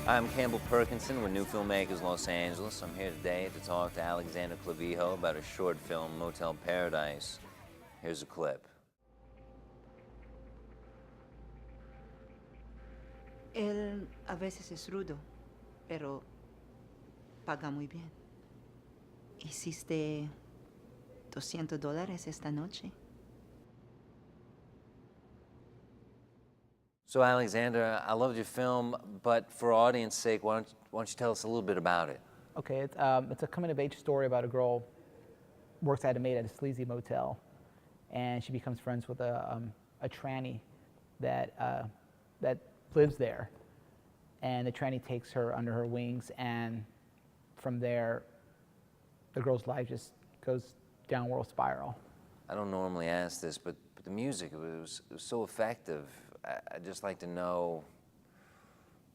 I'm Campbell Perkinson with NewFilmmakers Los Angeles. I'm here today to talk to Alexander Ciavijo about a short film, Motel Paradise. Here's a clip. Él a veces es rudo, pero paga muy bien. Hiciste $200 esta noche. So Alexander, I loved your film, but for audience sake, why don't you tell us a little bit about it? Okay, it's a coming-of-age story about a girl works at a maid at a sleazy motel, and she becomes friends with a tranny that lives there, and the tranny takes her under her wings, and from there, the girl's life just goes downward spiral. I don't normally ask this, but the music, it was so effective. I'd just like to know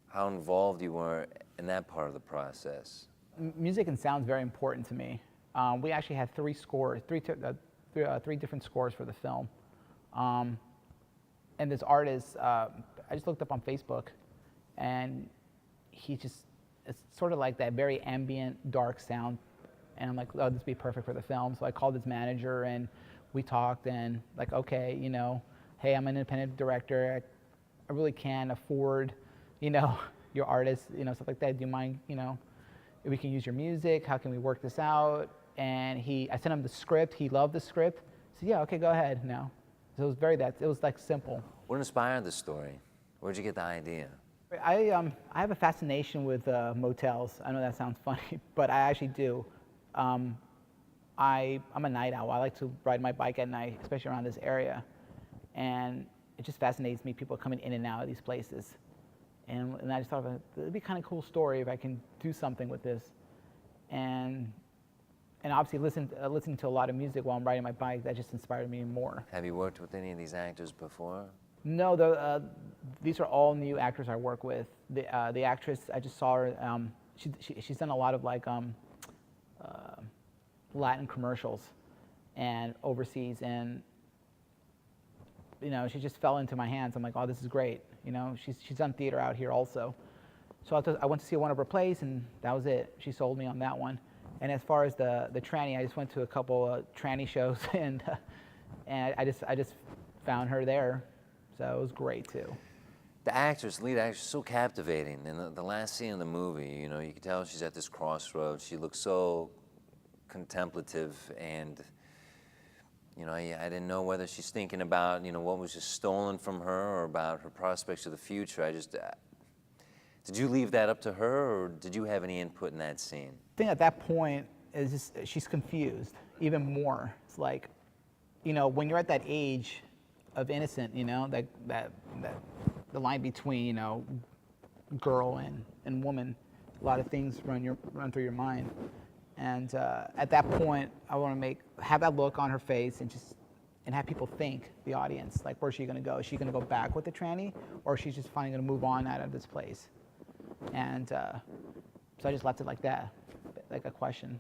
how involved you were in that part of the process. Music and sound is very important to me. We actually had three different scores for the film. And this artist, I just looked up on Facebook, and it's sort of like that very ambient, dark sound. And I'm like, oh, this would be perfect for the film. So I called his manager, and we talked, and like, okay, you know, hey, I'm an independent director. I really can't afford, you know, your artist, you know, stuff like that. Do you mind, you know, if we can use your music? How can we work this out? And I sent him the script. He loved the script. He said, yeah, okay, go ahead now. So it was like simple. What inspired the story? Where'd you get the idea? I have a fascination with motels. I know that sounds funny, but I actually do. I'm a night owl. I like to ride my bike at night, especially around this area. And it just fascinates me, people coming in and out of these places. And I just thought it'd be kind of cool story if I can do something with this. And obviously listening to a lot of music while I'm riding my bike, that just inspired me more. Have you worked with any of these actors before? No, these are all new actors I work with. The actress, I just saw her, she's done a lot of like Latin commercials and overseas, and you know, she just fell into my hands. I'm like, oh, this is great. You know, she's done theater out here also. So I went to see one of her plays, and that was it. She sold me on that one. And as far as the tranny, I just went to a couple tranny shows, and I just found her there. So it was great too. The actress, lead actress, so captivating. And the last scene of the movie, you know, you can tell she's at this crossroads. She looks so contemplative, and you know, I didn't know whether she's thinking about, you know, what was just stolen from her or about her prospects of the future. Did you leave that up to her, or did you have any input in that scene? I think at that point is just, she's confused even more. It's like, you know, when you're at that age of innocent, you know, that the line between, you know, girl and woman, a lot of things run through your mind. And at that point, I want to have that look on her face and have people think, the audience, like, where's she going to go? Is she going to go back with the tranny, or is she just finally going to move on out of this place? And so I just left it like that, like a question.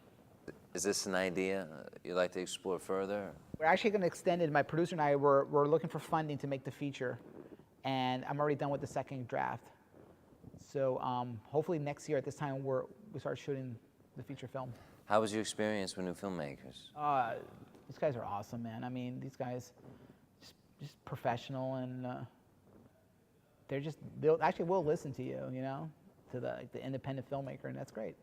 Is this an idea you'd like to explore further? We're actually going to extend it. My producer and I we're looking for funding to make the feature, and I'm already done with the second draft. So hopefully next year at this time we start shooting the feature film. How was your experience with NewFilmmakers? These guys are awesome, man. I mean, these guys just professional, and they'll actually listen to you, you know, to the independent filmmaker, and that's great.